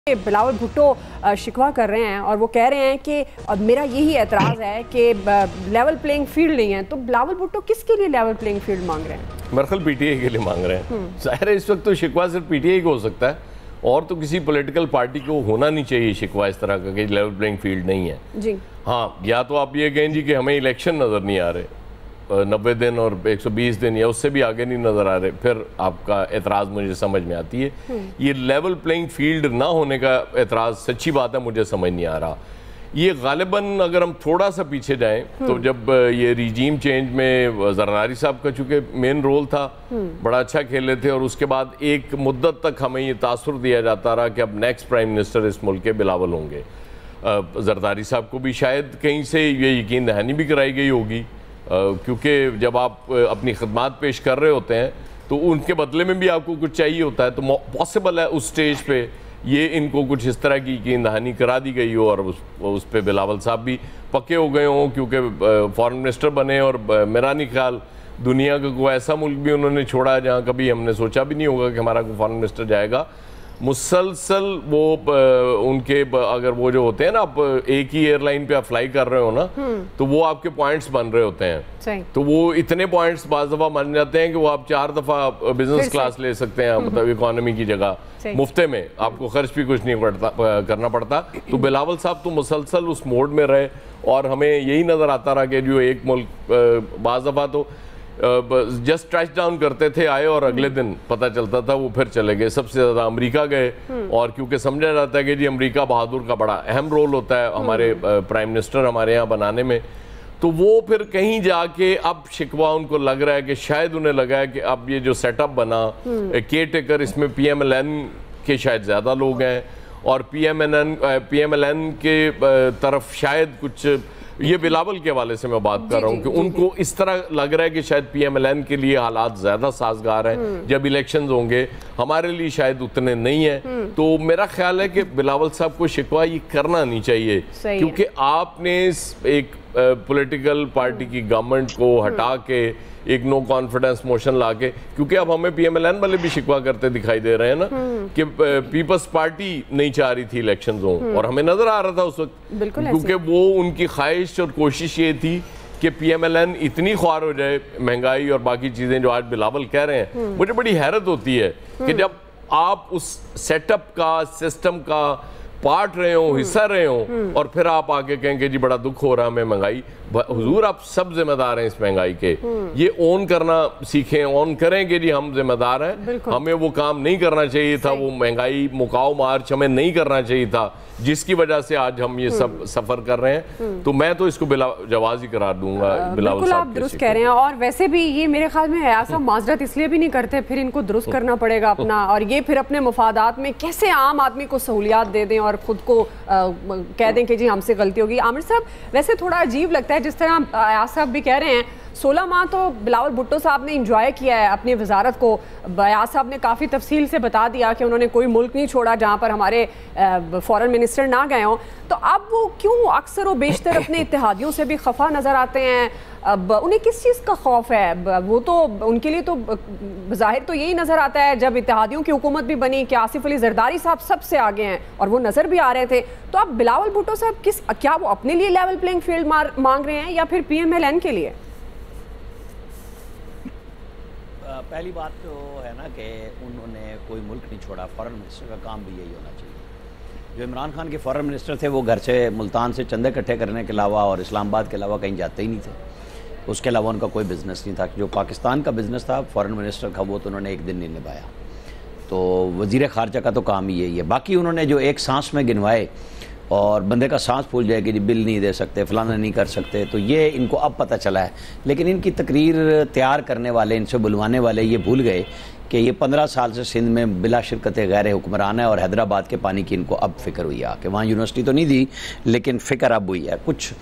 बिलावल भुट्टो शिकवा कर रहे हैं और वो कह रहे हैं कि मेरा यही एतराज़ है कि लेवल प्लेइंग फील्ड नहीं है। तो बिलावल भुट्टो किसके लिए लेवल प्लेइंग फील्ड मांग रहे हैं? मेरे ख्याल पीटीआई के लिए मांग रहे हैं। जाहिर है इस वक्त तो शिकवा सिर्फ पीटीआई को हो सकता है और तो किसी पॉलिटिकल पार्टी को होना नहीं चाहिए शिकवा इस तरह का कि लेवल प्लेइंग फील्ड नहीं है जी। हाँ, या तो आप ये कहें जी कि हमें इलेक्शन नज़र नहीं आ रहे 90 दिन और 120 दिन या उससे भी आगे नहीं नज़र आ रहे, फिर आपका एतराज़ मुझे समझ में आती है। ये लेवल प्लेइंग फील्ड ना होने का एतराज़ सच्ची बात है, मुझे समझ नहीं आ रहा। ये गालिबन अगर हम थोड़ा सा पीछे जाएं तो जब ये रिजीम चेंज में जरदारी साहब का चूँकि मेन रोल था, बड़ा अच्छा खेले थे और उसके बाद एक मुद्दत तक हमें ये तासुर दिया जाता रहा कि अब नेक्स्ट प्राइम मिनिस्टर इस मुल्क के बिलावल होंगे। जरदारी साहब को भी शायद कहीं से ये यकीन दहानी भी कराई गई होगी, क्योंकि जब आप अपनी खदमात पेश कर रहे होते हैं तो उनके बदले में भी आपको कुछ चाहिए होता है। तो पॉसिबल है उस स्टेज पे ये इनको कुछ इस तरह की यकीन दहानी करा दी गई हो और उस पे बिलावल साहब भी पक्के हो गए हों, क्योंकि फॉरेन मिनिस्टर बने और मेरा नहीं ख्याल दुनिया का कोई ऐसा मुल्क भी उन्होंने छोड़ा जहाँ कभी हमने सोचा भी नहीं होगा कि हमारा कोई फॉरेन मिनिस्टर जाएगा। मुसलसल वो उनके अगर वो जो होते हैं ना, आप एक ही एयरलाइन पे आप फ्लाई कर रहे हो ना, तो वो आपके पॉइंट्स बन रहे होते हैं। तो वो इतने पॉइंट्स बाज़ दफ़ा बन जाते हैं कि वो आप 4 दफ़ा बिजनेस क्लास ले सकते हैं, मतलब इकोनॉमी की जगह मुफ्ते में, आपको खर्च भी कुछ नहीं करना पड़ता। तो बिलावल साहब तो मुसलसल उस मोड में रहे और हमें यही नज़र आता रहा कि जो एक मुल्क बाज़ दफ़ा तो जस्ट टच डाउन करते थे, आए और अगले दिन पता चलता था वो फिर चले गए। सबसे ज़्यादा अमेरिका गए और क्योंकि समझा जाता है कि जी अमेरिका बहादुर का बड़ा अहम रोल होता है हमारे प्राइम मिनिस्टर हमारे यहाँ बनाने में, तो वो फिर कहीं जाके अब शिकवा उनको लग रहा है कि शायद उन्हें लगा है कि अब ये जो सेटअप बना केयर टेकर, इसमें PMLN के शायद ज़्यादा लोग हैं और PMLN के तरफ शायद कुछ, ये बिलावल के हवाले से मैं बात कर रहा हूँ कि उनको इस तरह लग रहा है कि शायद PMLN के लिए हालात ज़्यादा साजगार हैं, जब इलेक्शंस होंगे हमारे लिए शायद उतने नहीं हैं। तो मेरा ख्याल है कि बिलावल साहब को शिकवा ये करना नहीं चाहिए, क्योंकि आपने एक पॉलिटिकल पार्टी की गवर्नमेंट को हटा के एक नो कॉन्फिडेंस मोशन लाके, क्योंकि अब हमें PMLN वाले भी शिकवा करते दिखाई दे रहे हैं ना कि पीपल्स पार्टी नहीं चाह रही थी इलेक्शंस हो, और हमें नजर आ रहा था उस वक्त, क्योंकि वो उनकी ख्वाहिश और कोशिश ये थी कि PMLN इतनी ख्वार हो जाए, महंगाई और बाकी चीज़ें जो आज बिलावल कह रहे हैं। मुझे बड़ी हैरत होती है कि जब आप उस सेटअप का, सिस्टम का पार्ट रहे हो, हिस्सा रहे हो, और फिर आप आगे कहेंगे जी बड़ा दुख हो रहा है हमें महंगाई। हुजूर आप सब जिम्मेदार हैं इस महंगाई के, ये ओन करना सीखें, ओन करेंगे जी हम जिम्मेदार हैं, हमें वो काम नहीं करना चाहिए था, वो महंगाई मुकाओ मार्च हमें नहीं करना चाहिए था जिसकी वजह से आज हम ये सब सफर कर रहे हैं। तो मैं तो इसको जवाज ही करार दूंगा। बिल्कुल आप दुरुस्त कह रहे हैं, और वैसे भी ये मेरे ख्याल में ऐसा माजरत इसलिए भी नहीं करते, फिर इनको दुरुस्त करना पड़ेगा अपना, और ये फिर अपने मुफादात में कैसे आम आदमी को सहूलियात दे दें और खुद को कह दें कि जी हमसे गलती होगी। आमिर साहब, वैसे थोड़ा अजीब लगता है जिस तरह आयाज साहब भी कह रहे हैं, 16 माह तो बिलावल भुट्टो साहब ने इंजॉय किया है अपनी वजारत को। बयाज साहब ने काफ़ी तफसील से बता दिया कि उन्होंने कोई मुल्क नहीं छोड़ा जहाँ पर हमारे फॉरेन मिनिस्टर ना गए हों। तो अब वो क्यों अक्सर व बेशतर अपने इत्तेहादियों से भी खफा नज़र आते हैं? अब उन्हें किस चीज़ का खौफ है? वो तो उनके लिए तो ज़ाहिर तो यही नज़र आता है जब इत्तेहादियों की हुकूमत भी बनी कि आसिफ अली जरदारी साहब सबसे आगे हैं और वो नज़र भी आ रहे थे। तो अब बिलावल भुट्टो साहब क्या वो अपने लिए लेवल प्लेइंग फील्ड मांग रहे हैं या फिर PMLN के लिए? पहली बात तो है ना कि उन्होंने कोई मुल्क नहीं छोड़ा, फॉरेन मिनिस्टर का काम भी यही होना चाहिए। जो इमरान खान के फॉरेन मिनिस्टर थे वो घर से मुल्तान से चंदे इकट्ठे करने के अलावा और इस्लामाबाद के अलावा कहीं जाते ही नहीं थे, उसके अलावा उनका कोई बिज़नेस नहीं था। जो पाकिस्तान का बिज़नेस था फॉरेन मिनिस्टर का, वो तो उन्होंने एक दिन नहीं निभाया। तो वज़ीर ख़ारजा का तो काम ही यही है। बाकी उन्होंने जो एक सांस में गिनवाए और बंदे का सांस फूल जाए कि बिल नहीं दे सकते, फलाना नहीं कर सकते, तो ये इनको अब पता चला है। लेकिन इनकी तकरीर तैयार करने वाले, इनसे बुलवाने वाले ये भूल गए कि ये 15 साल से सिंध में बिला शिरकत गैर हुक्मरान है और हैदराबाद के पानी की इनको अब फ़िक्र हुई है कि वहाँ यूनिवर्सिटी तो नहीं दी लेकिन फ़िक्र अब हुई है। कुछ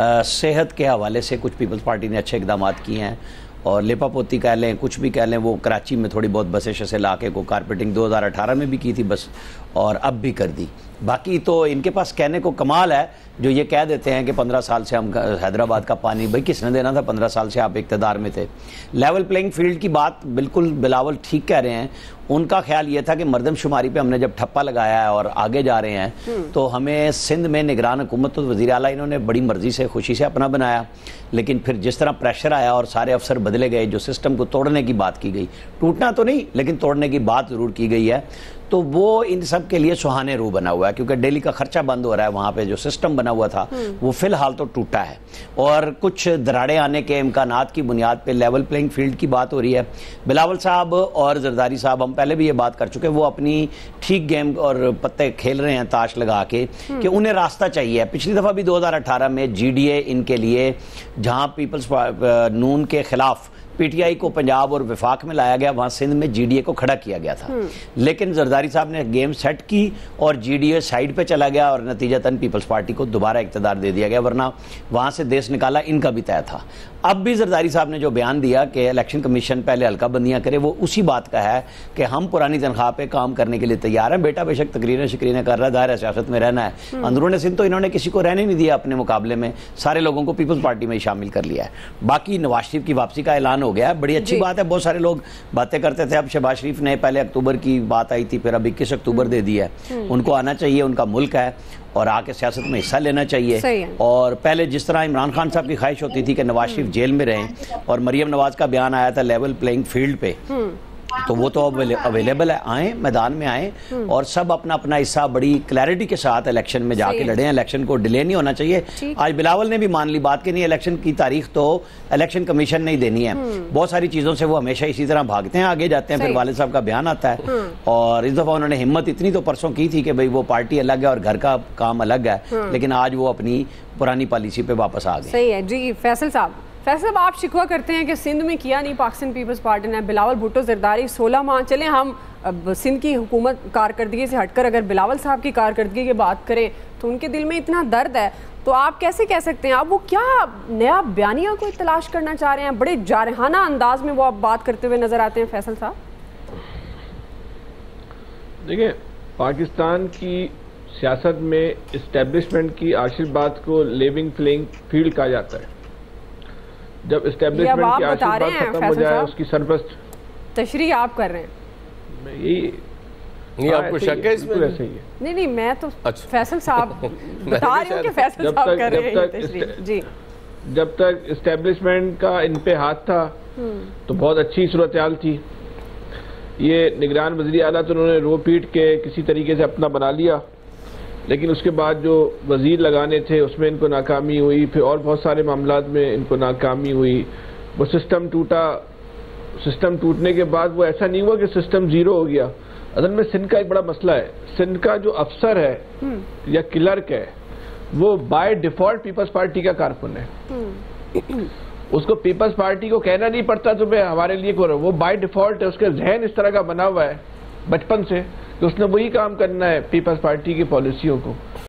सेहत के हवाले से कुछ पीपल्स पार्टी ने अच्छे इकदाम किए हैं, और लेपा पोती कह लें, कुछ भी कह लें, वो कराची में थोड़ी बहुत बसें शसें ला के को कारपेटिंग 2018 में भी की थी बस, और अब भी कर दी। बाकी तो इनके पास कहने को कमाल है जो ये कह देते हैं कि 15 साल से हम हैदराबाद का पानी, भाई किसने देना था? 15 साल से आप इक़्तिदार में थे। लेवल प्लेइंग फील्ड की बात बिल्कुल बिलावल ठीक कह रहे हैं। उनका ख्याल ये था कि मरदमशुमारी पे हमने जब ठप्पा लगाया है और आगे जा रहे हैं तो हमें सिंध में निगरान हुकूमत, तो वज़ीर आला इन्होंने बड़ी मर्जी से खुशी से अपना बनाया, लेकिन फिर जिस तरह प्रेशर आया और सारे अफसर बदले गए, जो सिस्टम को तोड़ने की बात की गई, टूटना तो नहीं लेकिन तोड़ने की बात ज़रूर की गई है, तो वो इन सब के लिए सुहाने रूह बना हुआ है, क्योंकि दिल्ली का खर्चा बंद हो रहा है। वहाँ पे जो सिस्टम बना हुआ था वो फिलहाल तो टूटा है और कुछ दराड़े आने के इम्कानात की बुनियाद पे लेवल प्लेइंग फील्ड की बात हो रही है। बिलावल साहब और जरदारी साहब, हम पहले भी ये बात कर चुके, वो अपनी ठीक गेम और पत्ते खेल रहे हैं ताश लगा के कि उन्हें रास्ता चाहिए। पिछली दफ़ा भी 2018 में GDA इनके लिए, जहाँ पीपल्स नून के खिलाफ PTI को पंजाब और विफाक में लाया गया, वहाँ सिंध में GDA को खड़ा किया गया था, लेकिन जरदारी साहब ने गेम सेट की और GDA साइड पे चला गया और नतीजतन पीपल्स पार्टी को दोबारा इक़्तिदार दे दिया गया, वरना वहाँ से देश निकाला इनका भी तय था। अब भी जरदारी साहब ने जो बयान दिया कि इलेक्शन कमीशन पहले हल्का बंदियाँ करे, वो उसी बात का है कि हम पुरानी तनख्वाह पे काम करने के लिए तैयार हैं। बेटा बेशक तकरीरें शिकरीनें कर रहा है, दायरा सियासत में रहना है। अंदरून सिंध तो इन्होंने किसी को रहने नहीं दिया, अपने मुकाबले में सारे लोगों को पीपल्स पार्टी में ही शामिल कर लिया है। बाकी नवाज शरीफ की वापसी का ऐलान हो गया है, बड़ी अच्छी बात है। बहुत सारे लोग बातें करते थे, अब शहबाज शरीफ ने पहले अक्टूबर की बात आई थी, फिर अब 21 अक्टूबर दे दी है। उनको आना चाहिए, उनका मुल्क है और आके सियासत में हिस्सा लेना चाहिए। और पहले जिस तरह इमरान खान साहब की ख्वाहिश होती थी कि नवाज शरीफ जेल में रहें और मरियम नवाज का बयान आया था लेवल प्लेइंग फील्ड पे, तो वो तो अवेलेबल है, आए मैदान में आए और सब अपना अपना हिस्सा बड़ी क्लैरिटी के साथ इलेक्शन में जाके लड़े। इलेक्शन को डिले नहीं होना चाहिए। आज बिलावल ने भी मान ली बात कि नहीं, इलेक्शन की तारीख तो इलेक्शन कमीशन नहीं देनी है। बहुत सारी चीजों से वो हमेशा इसी तरह भागते हैं, आगे जाते हैं, फिर वालिद साहब का बयान आता है। और इस दफा उन्होंने हिम्मत इतनी तो परसों की थी कि भाई वो पार्टी अलग है और घर का काम अलग है, लेकिन आज वो अपनी पुरानी पॉलिसी पे वापस आ गए। सही है जी। फैसल साहब, आप शिकवा करते हैं कि सिंध में किया नहीं पाकिस्तान पीपल्स पार्टी ने। बिलावल भुट्टो जरदारी 16 माह चले, हम अब सिंध की हुकूमत कारकर्दगी से हटकर अगर बिलावल साहब की कारकर्दगी की बात करें तो उनके दिल में इतना दर्द है, तो आप कैसे कह सकते हैं? आप वो क्या नया बयानिया को तलाश करना चाह रहे हैं? बड़े जारहाना अंदाज में वो आप बात करते हुए नजर आते हैं फैसल साहब। देखिए, पाकिस्तान की सियासत में इस्टेब्लिशमेंट की आशीर्वाद को लेवल प्लेइंग फील्ड कहा जाता है। जब इस्टेब्लिशमेंट की आशीर्वाद खत्म हो जाए, उसकी सरपरस्त तशरीह आप कर रहे हैं, नहीं आपको शक है इसमें? ऐसे ही है। नहीं मैं तो फैसल साहब बता रही हूँ कि फैसल साहब कर रहे हैं तशरीह जी। जब तक इस्टेब्लिशमेंट का इन पे हाथ था तो बहुत अच्छी सूरत हाल थी। ये निगरान वज़ीर आला तो उन्होंने रो पीट के किसी तरीके से अपना बना लिया, लेकिन उसके बाद जो वज़ीर लगाने थे उसमें इनको नाकामी हुई, फिर और बहुत सारे मामलात में इनको नाकामी हुई। वो सिस्टम टूटा, सिस्टम टूटने के बाद वो ऐसा नहीं हुआ कि सिस्टम जीरो हो गया। असल में सिंध का एक बड़ा मसला है, सिंध का जो अफसर है या क्लर्क है वो बाय डिफॉल्ट पीपल्स पार्टी का कारकुन है। उसको पीपल्स पार्टी को कहना नहीं पड़ता तुम्हें हमारे लिए करो, वो बाय डिफॉल्ट है। उसका जहन इस तरह का बना हुआ है बचपन से कि उसने वही काम करना है पीपल्स पार्टी की पॉलिसियों को।